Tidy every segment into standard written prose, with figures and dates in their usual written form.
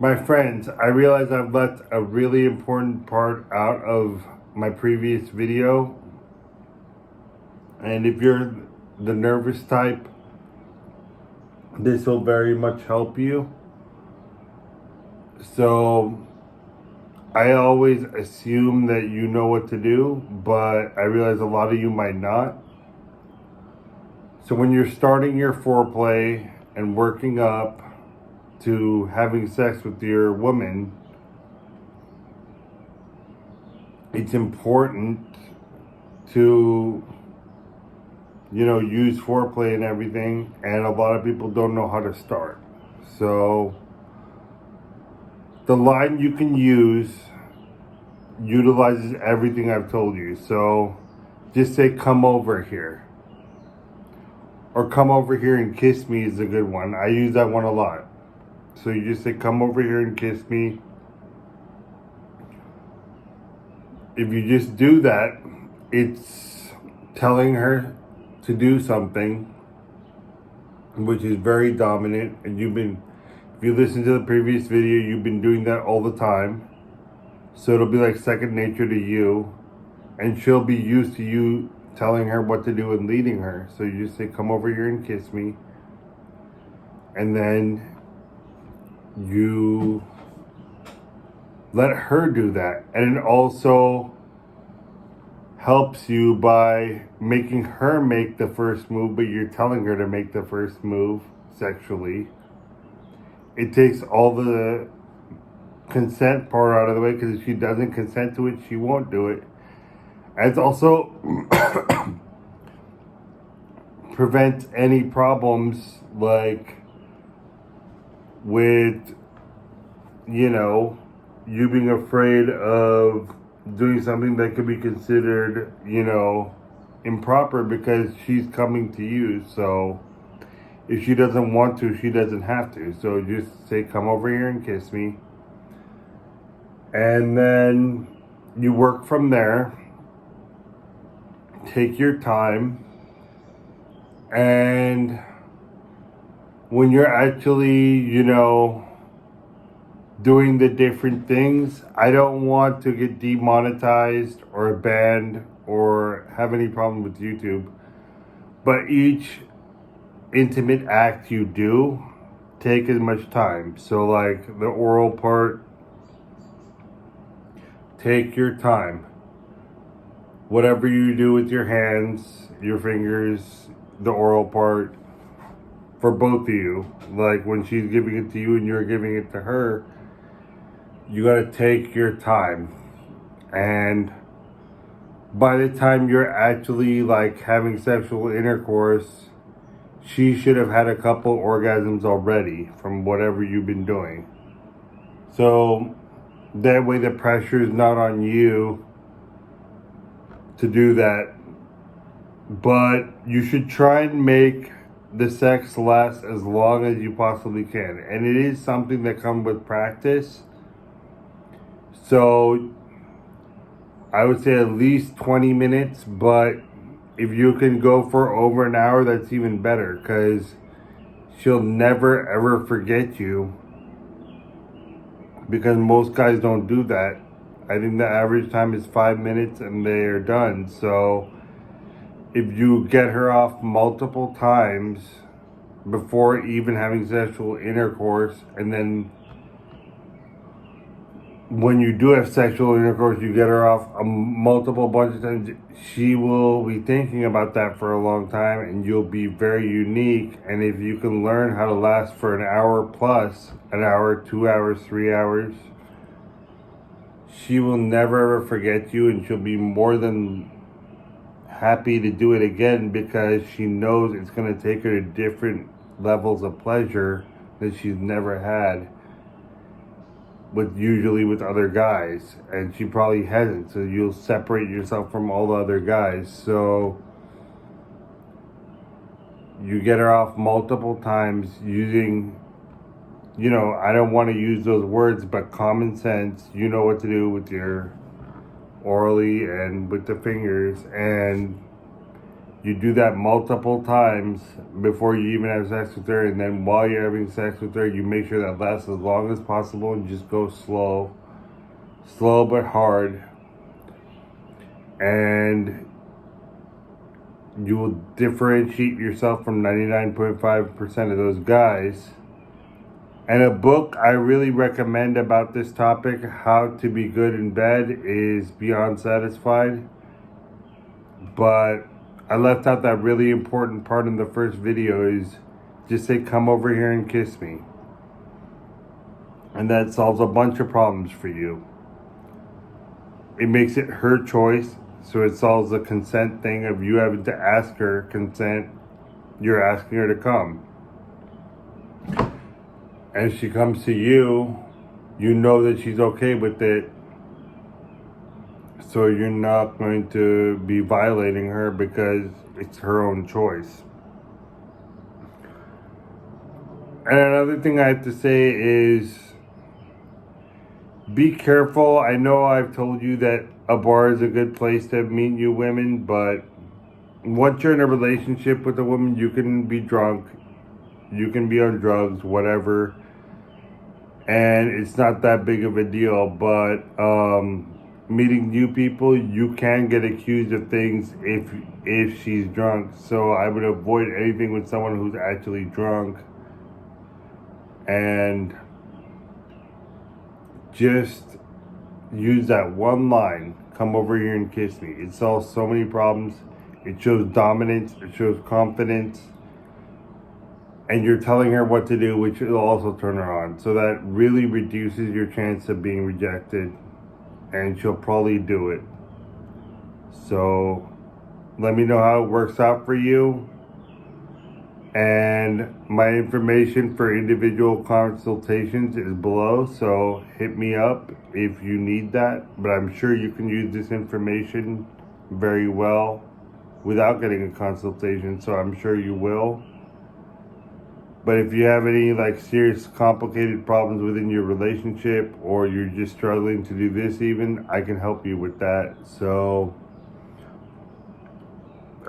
My friends, I realize I've left a really important part out of my previous video. And if you're the nervous type, this will very much help you. So, I always assume that you know what to do, but I realize a lot of you might not. So, when you're starting your foreplay and working up to having sex with your woman, it's important to use foreplay and everything, and a lot of people don't know how to start. So the line you can use utilizes everything I've told you. So just say come over here, or come over here and kiss me is a good one. I use that one a lot. So you just say come over here and kiss me. If you just do that, it's telling her to do something which is very dominant, and if you listen to the previous video, you've been doing that all the time. So it'll be like second nature to you, and she'll be used to you telling her what to do and leading her. So you just say, come over here and kiss me. And then you let her do that. And it also helps you by making her make the first move, but you're telling her to make the first move sexually. It takes all the consent part out of the way, because if she doesn't consent to it, she won't do it. And it also prevents any problems like with, you being afraid of doing something that could be considered, improper, because she's coming to you. So if she doesn't want to, she doesn't have to. So just say, come over here and kiss me. And then you work from there. Take your time. And when you're actually, doing the different things, I don't want to get demonetized or banned or have any problem with YouTube. But each intimate act you do, take as much time. So like the oral part, take your time. Whatever you do with your hands, your fingers, the oral part, for both of you, like when she's giving it to you and you're giving it to her, you gotta take your time. And by the time you're actually like having sexual intercourse, she should have had a couple orgasms already from whatever you've been doing. So that way the pressure is not on you to do that. But you should try and make the sex last as long as you possibly can. And it is something that comes with practice. So I would say at least 20 minutes, but if you can go for over an hour, that's even better, because she'll never ever forget you, because most guys don't do that. I think the average time is 5 minutes and they are done. So if you get her off multiple times before even having sexual intercourse, and then when you do have sexual intercourse, you get her off a multiple bunch of times, she will be thinking about that for a long time, and you'll be very unique. And if you can learn how to last for an hour plus, an hour, 2 hours, 3 hours, she will never ever forget you, and she'll be more than happy to do it again, because she knows it's going to take her to different levels of pleasure that she's never had usually with other guys, and she probably hasn't. So you'll separate yourself from all the other guys. So you get her off multiple times using, I don't want to use those words, but common sense. You know what to do with your orally and with the fingers, and You do that multiple times before you even have sex with her, and then while you're having sex with her, you make sure that lasts as long as possible and just go slow. Slow but hard. And you will differentiate yourself from 99.5% of those guys. And a book I really recommend about this topic, How to Be Good in Bed, is Beyond Satisfied. But I left out that really important part in the first video, is just say, come over here and kiss me. And that solves a bunch of problems for you. It makes it her choice, so it solves the consent thing of you having to ask her consent. You're asking her to come. And she comes to you, you know that she's okay with it. So you're not going to be violating her because it's her own choice. And another thing I have to say is, be careful. I know I've told you that a bar is a good place to meet new women, but once you're in a relationship with a woman, you can be drunk, you can be on drugs, whatever, and it's not that big of a deal. But meeting new people, you can get accused of things if she's drunk. So I would avoid anything with someone who's actually drunk, and just use that one line, come over here and kiss me. It solves so many problems. It shows dominance, it shows confidence, and you're telling her what to do, which will also turn her on. So that really reduces your chance of being rejected, and she'll probably do it. So let me know how it works out for you. And my information for individual consultations is below, so hit me up if you need that. But I'm sure you can use this information very well without getting a consultation, so I'm sure you will. But if you have any serious complicated problems within your relationship, or you're just struggling to do this even, I can help you with that. So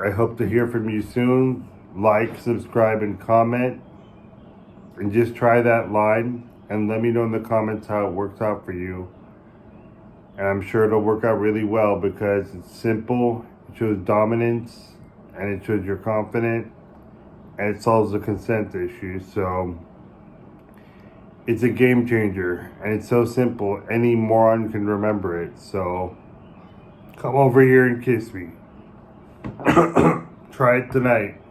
I hope to hear from you soon. Like, subscribe, and comment. And just try that line and let me know in the comments how it works out for you. And I'm sure it'll work out really well because it's simple, it shows dominance, and it shows you're confident, and it solves the consent issue. So it's a game changer, and it's so simple, any moron can remember it. So come over here and kiss me. Try it tonight.